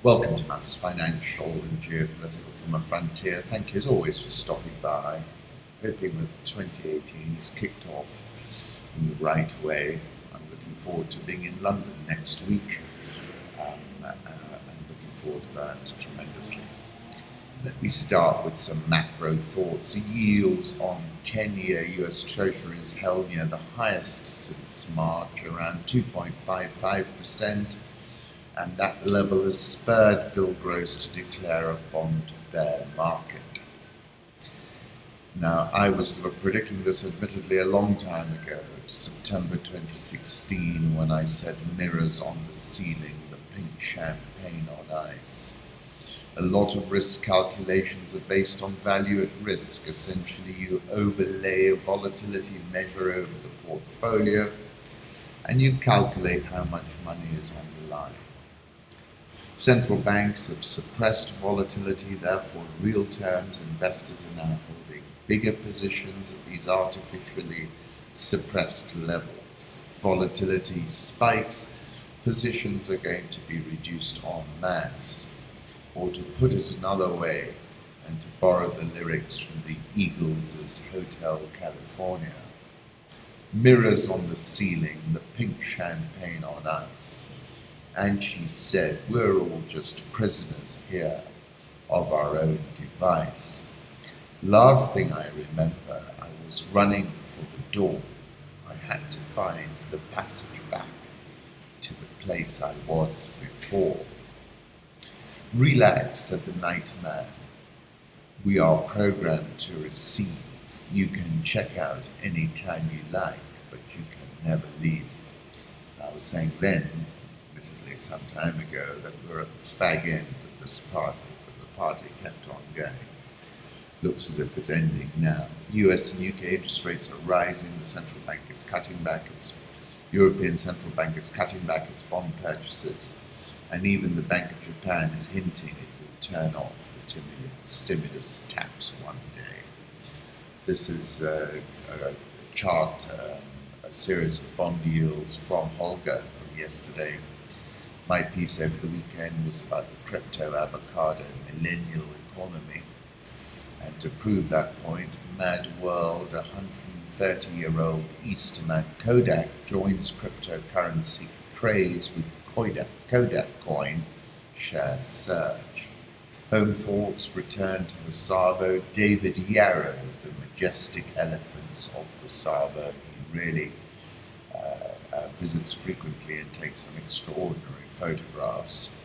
Welcome to Matters Financial and Geopolitical from a Frontier. Thank you as always for stopping by. Hoping that 2018 has kicked off in the right way. I'm looking forward to being in London next week. I'm looking forward to that tremendously. Let me start with some macro thoughts. Yields on 10-year US Treasuries held near the highest since March, around 2.55%. And that level has spurred Bill Gross to declare a bond bear market. Now, I was sort of predicting this admittedly a long time ago, September 2016, when I said mirrors on the ceiling, the pink champagne on ice. A lot of risk calculations are based on value at risk. Essentially, you overlay a volatility measure over the portfolio, and you calculate how much money is on the line. Central banks have suppressed volatility, therefore in real terms investors are now holding bigger positions at these artificially suppressed levels. Volatility spikes, positions are going to be reduced en masse. Or to put it another way, and to borrow the lyrics from the Eagles' Hotel California, mirrors on the ceiling, the pink champagne on ice. And she said, we're all just prisoners here of our own device. Last thing I remember, I was running for the door. I had to find the passage back to the place I was before. Relax, said the night man. We are programmed to receive. You can check out any time you like, but you can never leave. I was saying then, admittedly some time ago, that we're at the fag end of this party, but the party kept on going. Looks as if it's ending now. US and UK interest rates are rising. The central bank is cutting back its European central bank is cutting back its bond purchases, and even the Bank of Japan is hinting it will turn off the stimulus taps one day. This is a chart, a series of bond yields from Holger from yesterday. My piece over the weekend was about the Crypto Avocado Millenial Economy. And to prove that point, Mad World, 130-year-old Easterman Kodak joins cryptocurrency craze with Kodak coin shares surge. Home thoughts return to the Tsavo. David Yarrow, the majestic elephants of the Tsavo. He really visits frequently and takes some extraordinary photographs.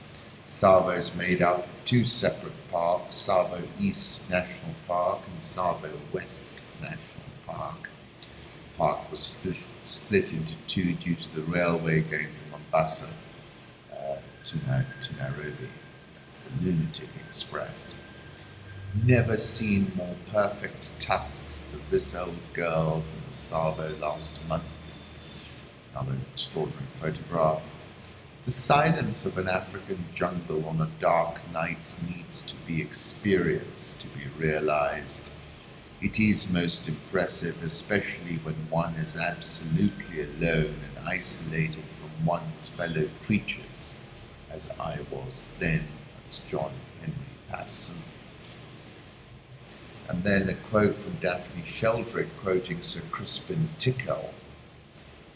Tsavo is made up of two separate parks, Tsavo East National Park and Tsavo West National Park. The park was split into two due to the railway going from Mombasa to Nairobi. That's the Lunatic Express. Never seen more perfect tusks than this old girl's in the Tsavo last month. Another extraordinary photograph. The silence of an African jungle on a dark night needs to be experienced, to be realized. It is most impressive, especially when one is absolutely alone and isolated from one's fellow creatures, as I was then. That's John Henry Patterson. And then a quote from Daphne Sheldrake quoting Sir Crispin Tickell.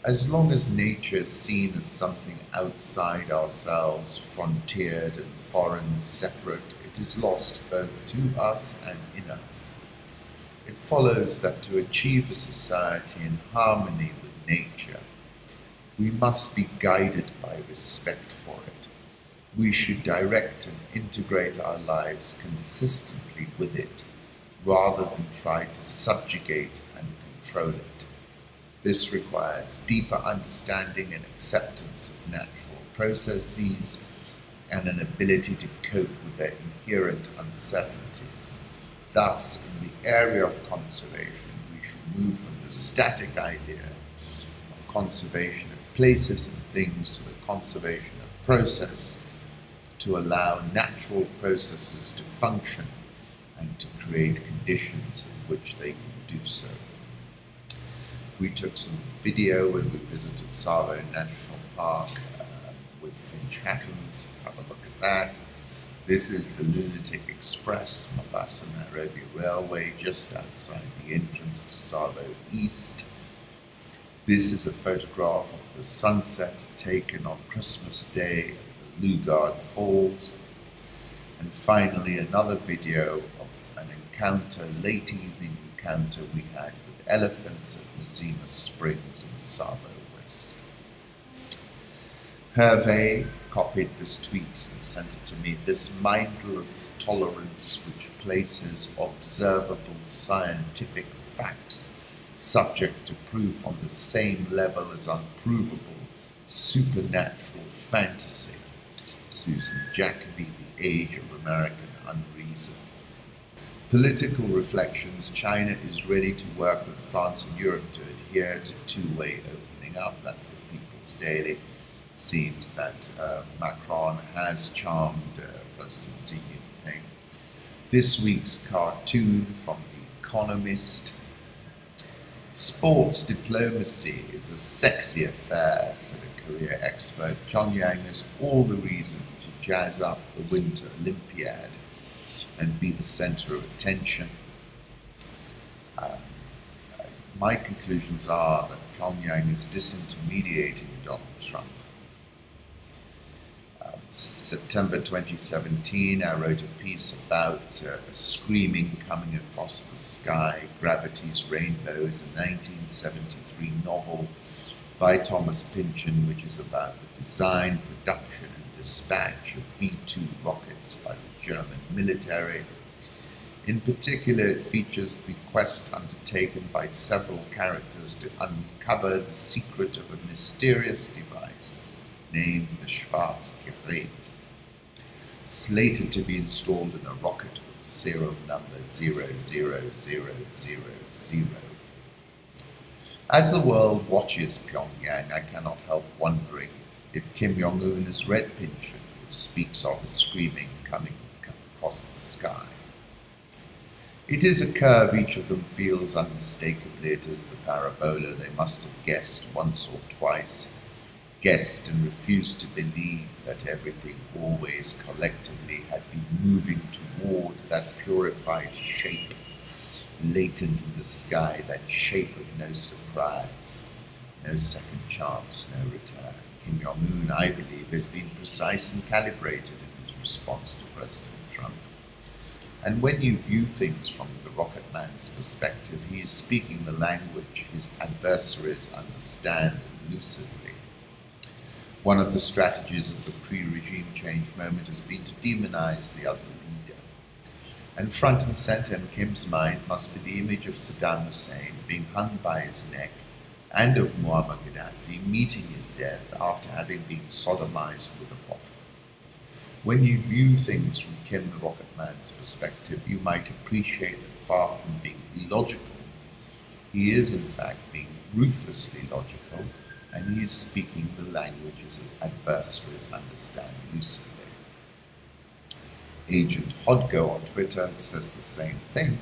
As long as nature is seen as something outside ourselves, frontiered and foreign, separate, it is lost both to us and in us. It follows that to achieve a society in harmony with nature, we must be guided by respect for it. We should direct and integrate our lives consistently with it, rather than try to subjugate and control it. This requires deeper understanding and acceptance of natural processes and an ability to cope with their inherent uncertainties. Thus, in the area of conservation, we should move from the static idea of conservation of places and things to the conservation of process, to allow natural processes to function and to create conditions in which they can do so. We took some video when we visited Tsavo National Park with Finch Hattons. Have a look at that. This is the Lunatic Express Mombasa-Nairobi Railway, just outside the entrance to Tsavo East. This is a photograph of the sunset taken on Christmas Day at the Lugard Falls. And finally, another video of an encounter, late evening encounter we had with elephants at Nazima Springs in Tsavo West. Hervé copied this tweet and sent it to me. This mindless tolerance which places observable scientific facts subject to proof on the same level as unprovable supernatural fantasy. Susan Jacoby, The Age of American Unreason. Political reflections. China is ready to work with France and Europe to adhere to two-way opening up. That's the People's Daily. Seems that Macron has charmed President Xi Jinping. This week's cartoon from The Economist. Sports diplomacy is a sexy affair, said a career expert. Pyongyang has all the reason to jazz up the Winter Olympiad and be the center of attention. My conclusions are that Pyongyang is disintermediating Donald Trump. September 2017, I wrote a piece about a screaming coming across the sky, Gravity's Rainbow, is a 1973 novel by Thomas Pynchon, which is about the design, production, and dispatch of V-2 rockets by the German military. In particular, it features the quest undertaken by several characters to uncover the secret of a mysterious device named the Schwarzgerät, slated to be installed in a rocket with the serial number 00000. As the world watches Pyongyang, I cannot help wondering if Kim Jong-Un has read Pynchon, which speaks of a screaming coming across the sky. It is a curve each of them feels unmistakably. It is the parabola they must have guessed once or twice, guessed and refused to believe that everything always collectively had been moving toward that purified shape latent in the sky, that shape of no surprise, no second chance, no return. Kim Jong-un, I believe, has been precise and calibrated in his response to President Trump. And when you view things from the rocket man's perspective, he is speaking the language his adversaries understand lucidly. One of the strategies of the pre-regime change moment has been to demonize the other leader. And front and center in Kim's mind must be the image of Saddam Hussein being hung by his neck, and of Muammar Gadhafi meeting his death after having been sodomized with a bottle. When you view things from Kim the Rocket Man's perspective, you might appreciate that far from being illogical, he is in fact being ruthlessly logical, and he is speaking the language his adversaries understand lucidly. Agent Hodgo on Twitter says the same thing.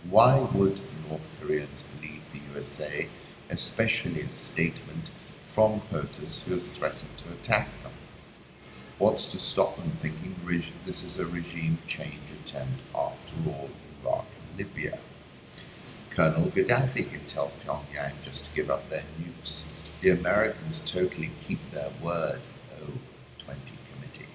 Why would the North Koreans believe the USA, especially a statement from POTUS who has threatened to attack them? What's to stop them thinking this is a regime change attempt after all, Iraq and Libya? Colonel Gadhafi can tell Pyongyang just to give up their nukes. The Americans totally keep their word, O20 committee.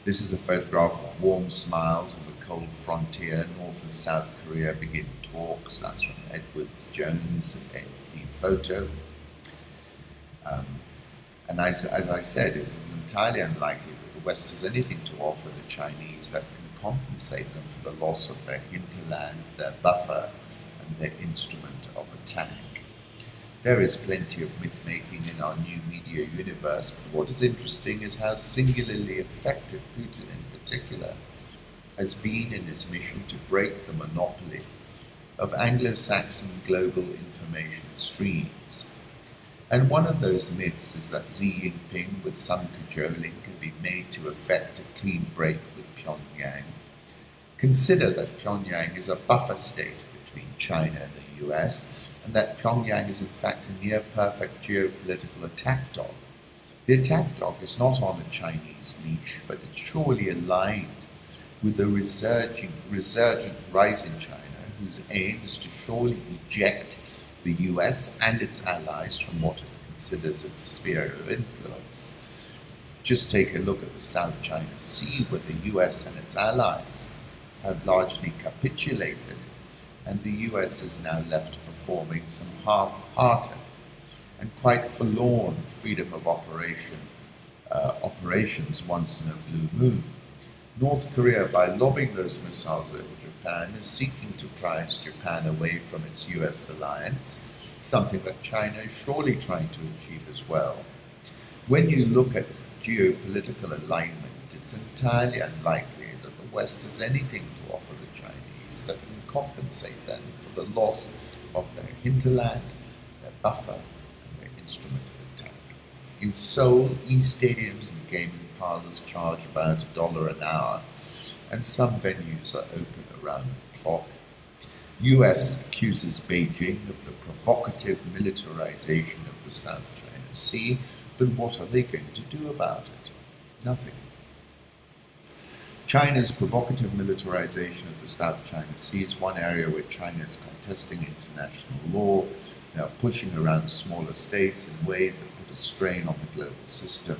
This is a photograph of warm smiles on the cold frontier. North and South Korea begin talks. That's from Edwards Jones, AFP photo. And as I said, it is entirely unlikely that the West has anything to offer the Chinese that can compensate them for the loss of their hinterland, their buffer, and their instrument of attack. There is plenty of myth-making in our new media universe, but what is interesting is how singularly effective Putin in particular has been in his mission to break the monopoly of Anglo-Saxon global information streams. And one of those myths is that Xi Jinping, with some cajoling, can be made to effect a clean break with Pyongyang. Consider that Pyongyang is a buffer state between China and the US, and that Pyongyang is in fact a near-perfect geopolitical attack dog. The attack dog is not on a Chinese leash, but it's surely aligned with the resurgent rise in China, whose aim is to surely eject the US and its allies from what it considers its sphere of influence. Just take a look at the South China Sea, where the US and its allies have largely capitulated, and the US is now left performing some half-hearted and quite forlorn freedom of operations once in a blue moon. North Korea, by lobbing those missiles over Japan, is seeking to prize Japan away from its US alliance, something that China is surely trying to achieve as well. When you look at geopolitical alignment, it's entirely unlikely that the West has anything to offer the Chinese that can compensate them for the loss of their hinterland, their buffer, and their instrument of attack. In Seoul, e-stadiums and gaming parlors charge about $1 an hour, and some venues are open around the clock. US accuses Beijing of the provocative militarization of the South China Sea, but what are they going to do about it? Nothing. China's provocative militarization of the South China Sea is one area where China is contesting international law. They are pushing around smaller states in ways that put a strain on the global system.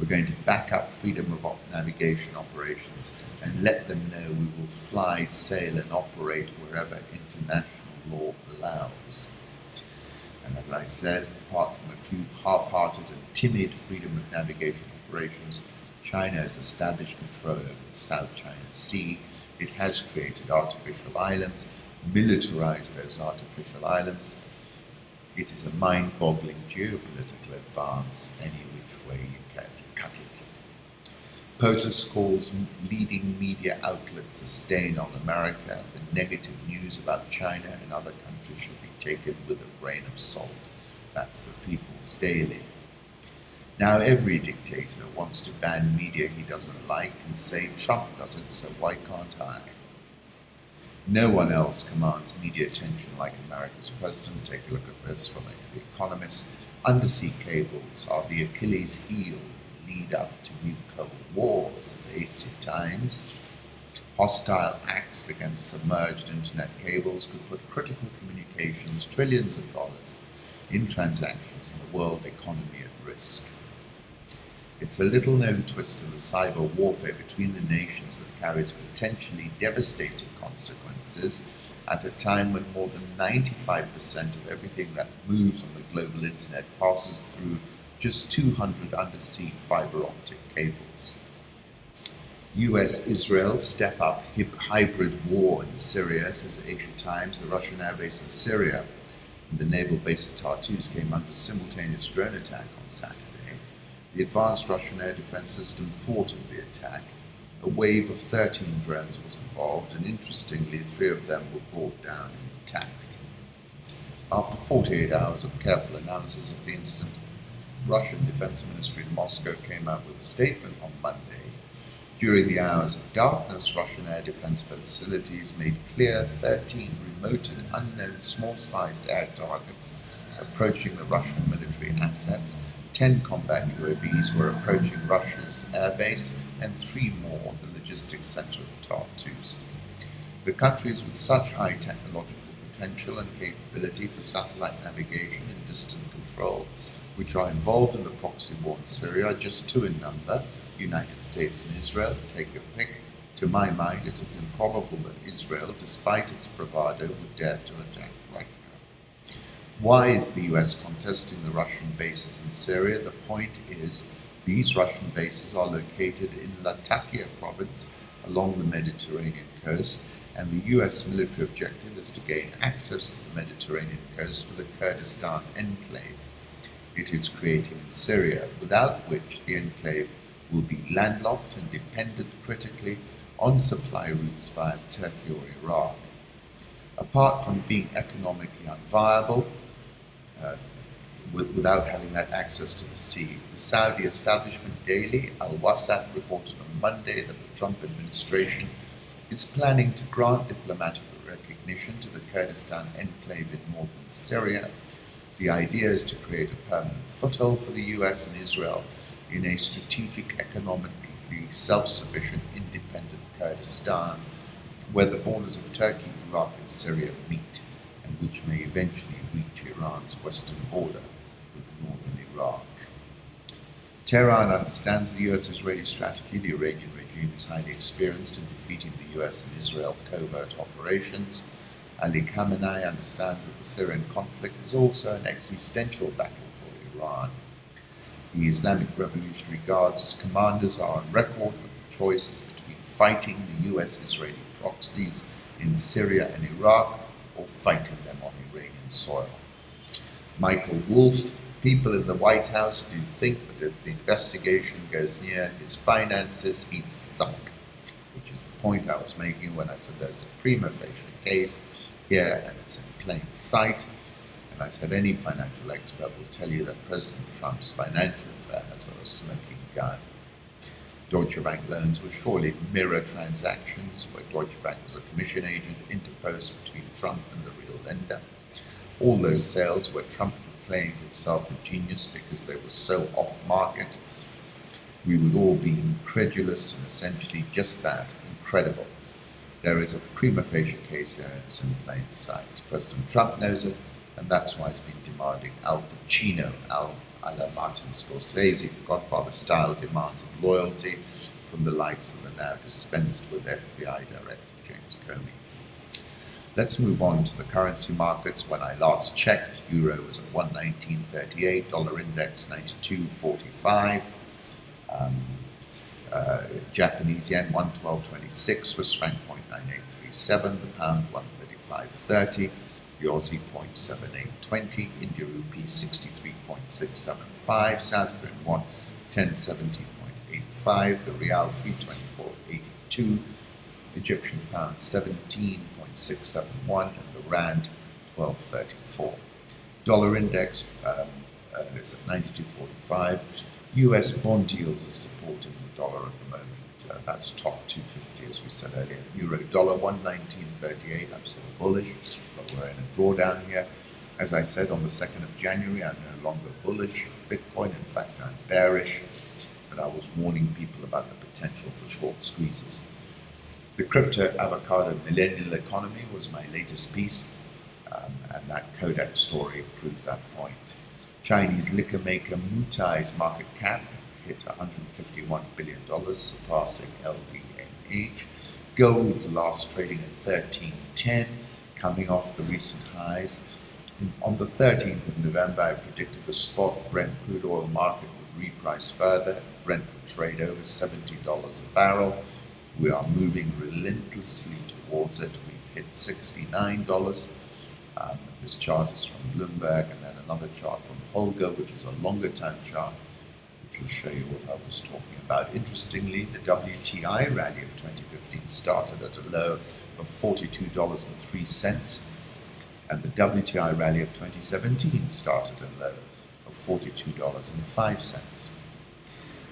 We're going to back up freedom of navigation operations and let them know we will fly, sail, and operate wherever international law allows. And as I said, apart from a few half-hearted and timid freedom of navigation operations, China has established control over the South China Sea. It has created artificial islands, militarized those artificial islands. It is a mind-boggling geopolitical advance any which way you cut it. POTUS calls leading media outlets a stain on America. The negative news about China and other countries should be taken with a grain of salt. That's the People's Daily. Now every dictator wants to ban media he doesn't like and say Trump does it, so why can't I? No one else commands media attention like America's president. Take a look at this from The Economist. Undersea cables are the Achilles heel lead up to new Cold War, says Asia Times. Hostile acts against submerged internet cables could put critical communications trillions of dollars in transactions in the world economy at risk. It's a little-known twist in the cyber warfare between the nations that carries potentially devastating consequences at a time when more than 95% of everything that moves on the global internet passes through just 200 undersea fiber optic cables. US-Israel step up hybrid war in Syria, says Asia Times. The Russian air base in Syria and the naval base at Tartus came under simultaneous drone attack on Saturday. The advanced Russian air defense system thwarted the attack. A wave of 13 drones was involved, and interestingly, 3 of them were brought down intact. After 48 hours of careful analysis of the incident, Russian Defense Ministry in Moscow came out with a statement on Monday. During the hours of darkness, Russian air defense facilities made clear 13 remote and unknown small-sized air targets approaching the Russian military assets. 10 combat UAVs were approaching Russia's airbase, and 3 more the logistics center of Tartus. The countries with such high technological potential and capability for satellite navigation and distant control, which are involved in the proxy war in Syria, are just 2 in number, the United States and Israel. Take your pick. To my mind, it is improbable that Israel, despite its bravado, would dare to attack Russia. Why is the US contesting the Russian bases in Syria? The point is, these Russian bases are located in Latakia province along the Mediterranean coast, and the US military objective is to gain access to the Mediterranean coast for the Kurdistan enclave it is creating in Syria, without which the enclave will be landlocked and dependent critically on supply routes via Turkey or Iraq. Apart from being economically unviable, without having that access to the sea, the Saudi establishment daily, Al-Wasat, reported on Monday that the Trump administration is planning to grant diplomatic recognition to the Kurdistan enclave in northern Syria, The idea is to create a permanent foothold for the US and Israel in a strategic, economically self-sufficient, independent Kurdistan, where the borders of Turkey, Iraq, and Syria meet, and which may eventually reach Iran's western border with northern Iraq. Tehran understands the US-Israeli strategy. The Iranian regime is highly experienced in defeating the US and Israel covert operations. Ali Khamenei understands that the Syrian conflict is also an existential battle for Iran. The Islamic Revolutionary Guard's commanders are on record with the choices between fighting the US-Israeli proxies in Syria and Iraq or fighting them on Iranian soil. Michael Wolff: people in the White House do think that if the investigation goes near his finances, he's sunk, which is the point I was making when I said there's a prima facie case here and it's in plain sight. And I said any financial expert will tell you that President Trump's financial affairs are a smoking gun. Deutsche Bank loans were surely mirror transactions where Deutsche Bank was a commission agent interposed between Trump and the real lender. All those sales where Trump proclaimed himself a genius because they were so off-market, we would all be incredulous and essentially just that, incredible. There is a prima facie case here and it's in plain sight. President Trump knows it, and that's why he's been demanding Al Pacino, a la Martin Scorsese, Godfather-style demands of loyalty from the likes of the now dispensed with FBI Director James Comey. Let's move on to the currency markets. When I last checked, euro was at 119.38, dollar index 92.45, Japanese yen 112.26, Swiss franc 0.9837, the pound 135.30, the Aussie 0.7820, India rupee 63.675, South Korean won 1070.85, the Rial 324.82, Egyptian pound 17.671, and the Rand 12.34. Dollar index is at 92.45. US bond yields are supporting the dollar at the moment. That's top 250, as we said earlier. Euro dollar 119.38. I'm still bullish, but we're in a drawdown here. As I said on the 2nd of January, I'm no longer bullish Bitcoin. In fact, I'm bearish, but I was warning people about the potential for short squeezes. The Crypto Avocado Millenial Economy was my latest piece, and that Kodak story proved that point. Chinese liquor maker Mutai's market cap hit $151 billion, surpassing LVMH. Gold last trading at 13.10, coming off the recent highs. On the 13th of November, I predicted the spot Brent crude oil market would reprice further. Brent would trade over $70 a barrel. We are moving relentlessly towards it. We've hit $69. This chart is from Bloomberg, and then another chart from Holger, which is a longer time chart, which will show you what I was talking about. Interestingly, the WTI rally of 2015 started at a low of $42.03, and the WTI rally of 2017 started at a low of $42.05.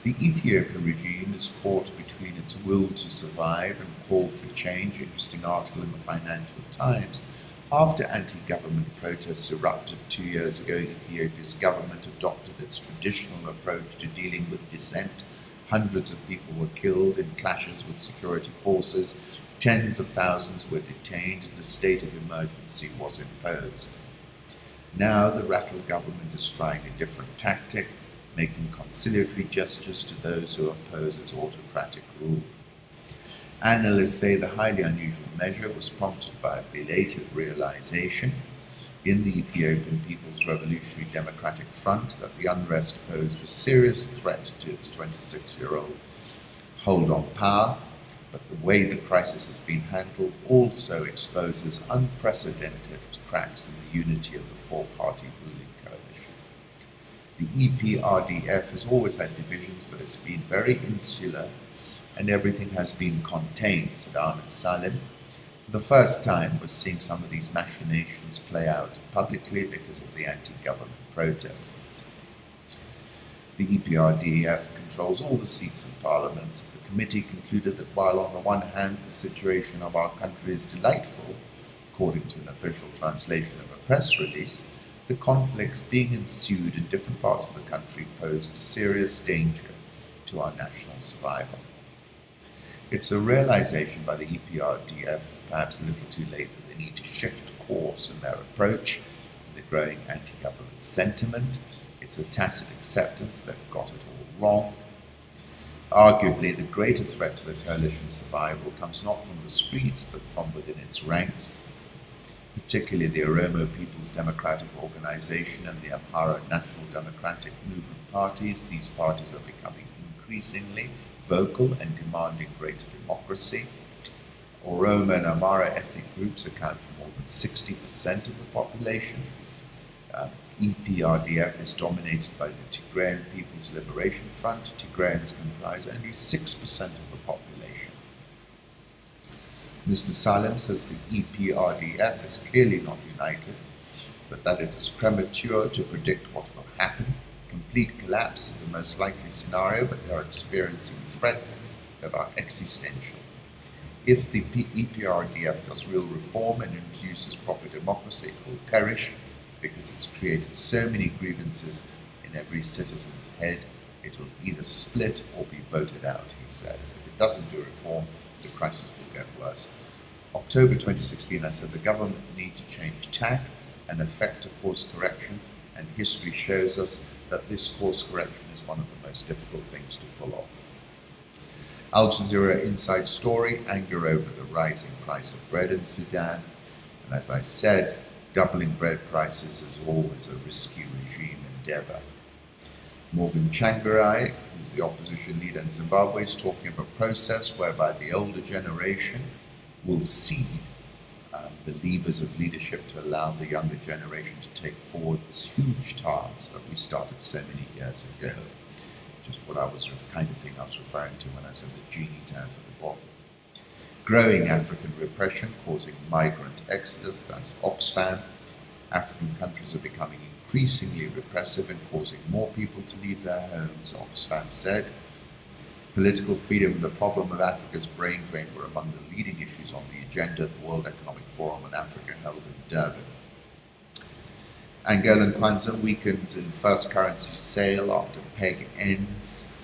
The Ethiopian regime is caught between its will to survive and call for change. Interesting article in the Financial Times. After anti-government protests erupted 2 years ago, Ethiopia's government adopted its traditional approach to dealing with dissent. Hundreds of people were killed in clashes with security forces. Tens of thousands were detained and a state of emergency was imposed. Now the Rattle government is trying a different tactic, making conciliatory gestures to those who oppose its autocratic rule. Analysts say the highly unusual measure was prompted by a belated realization in the Ethiopian People's Revolutionary Democratic Front that the unrest posed a serious threat to its 26-year-old hold on power, but the way the crisis has been handled also exposes unprecedented cracks in the unity of the four-party ruling coalition. The EPRDF has always had divisions, but it's been very insular and everything has been contained, said Ahmed Salim. For the first time, we're seeing some of these machinations play out publicly because of the anti-government protests. The EPRDF controls all the seats in Parliament. The committee concluded that while on the one hand the situation of our country is delightful, according to an official translation of a press release, the conflicts being ensued in different parts of the country posed serious danger to our national survival. It's a realization by the EPRDF, perhaps a little too late, that they need to shift course in their approach in the growing anti-government sentiment. It's a tacit acceptance they've got it all wrong. Arguably, the greater threat to the coalition's survival comes not from the streets, but from within its ranks, particularly the Oromo People's Democratic Organization and the Amhara National Democratic Movement parties. These parties are becoming increasingly vocal and demanding greater democracy. Oromo and Amhara ethnic groups account for more than 60% of the population. EPRDF is dominated by the Tigrayan People's Liberation Front. Tigrayans comprise only 6% of the population. Mr. Salem says the EPRDF is clearly not united, but that it is premature to predict what will happen. Complete collapse is the most likely scenario, but they are experiencing threats that are existential. If the EPRDF does real reform and introduces proper democracy, it will perish because it's created so many grievances in every citizen's head. It will either split or be voted out, he says. If it doesn't do reform, the crisis will get worse. October 2016, I said the government need to change tack and effect a course correction, and history shows us that this course correction is one of the most difficult things to pull off. Al Jazeera inside story, anger over the rising price of bread in Sudan. And as I said, doubling bread prices is always a risky regime endeavor. Morgan Tsvangirai, who's the opposition leader in Zimbabwe, is talking of a process whereby the older generation will cede the levers of leadership to allow the younger generation to take forward this huge task that we started so many years ago, which is what I was kind of thing I was referring to when I said the genie's out of the bottle. Growing African repression causing migrant exodus, that's Oxfam. African countries are becoming increasingly repressive and causing more people to leave their homes, Oxfam said. Political freedom and the problem of Africa's brain drain were among the leading issues on the agenda at the World Economic Forum on Africa held in Durban. Angolan Kwanza weakens in first currency sale after PEG ends.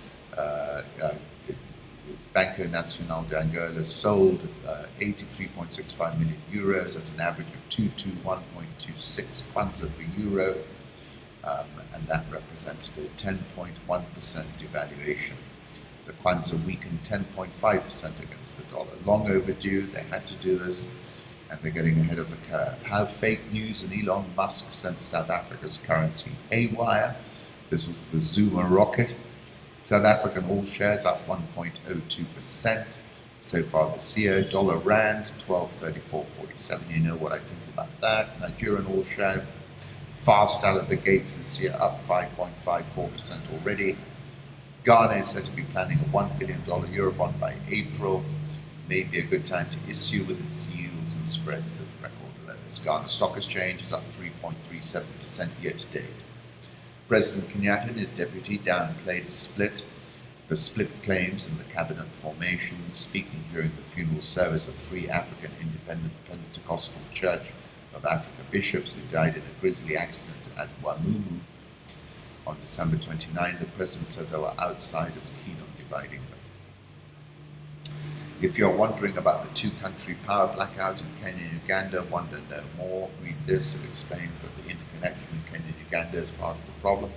Banco Nacional de Angola sold 83.65 million euros at an average of 221.26 Kwanza per euro, and that represented a 10.1% devaluation. The Kwanza weakened 10.5% against the dollar. Long overdue, they had to do this, and they're getting ahead of the curve. How fake news and Elon Musk sent South Africa's currency haywire. This was the Zuma rocket. South African all shares up 1.02% so far this year. Dollar Rand 12.3447. You know what I think about that. Nigerian all share fast out of the gates this year, up 5.54% already. Ghana is said to be planning a $1 billion Eurobond by April. Maybe a good time to issue with its yields and spreads at record lows. Ghana Stock Exchange is up 3.37% year to date. President Kenyatta and his deputy downplayed the split claims in the cabinet formation, speaking during the funeral service of 3 African Independent Pentecostal Church of Africa bishops who died in a grisly accident at Wamumu. On December 29, the president said there were outsiders keen on dividing them. If you're wondering about the 2-country power blackout in Kenya and Uganda, wonder no more. Read this. It explains that the interconnection in Kenya and Uganda is part of the problem.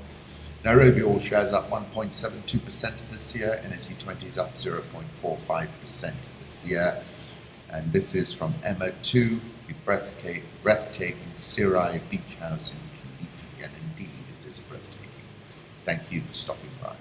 Nairobi all shares up 1.72% this year. NSE20 is up 0.45% this year. And this is from Emma 2, the breathtaking Sirai Beach House in Kilifi. And indeed, it is breathtaking. Thank you for stopping by.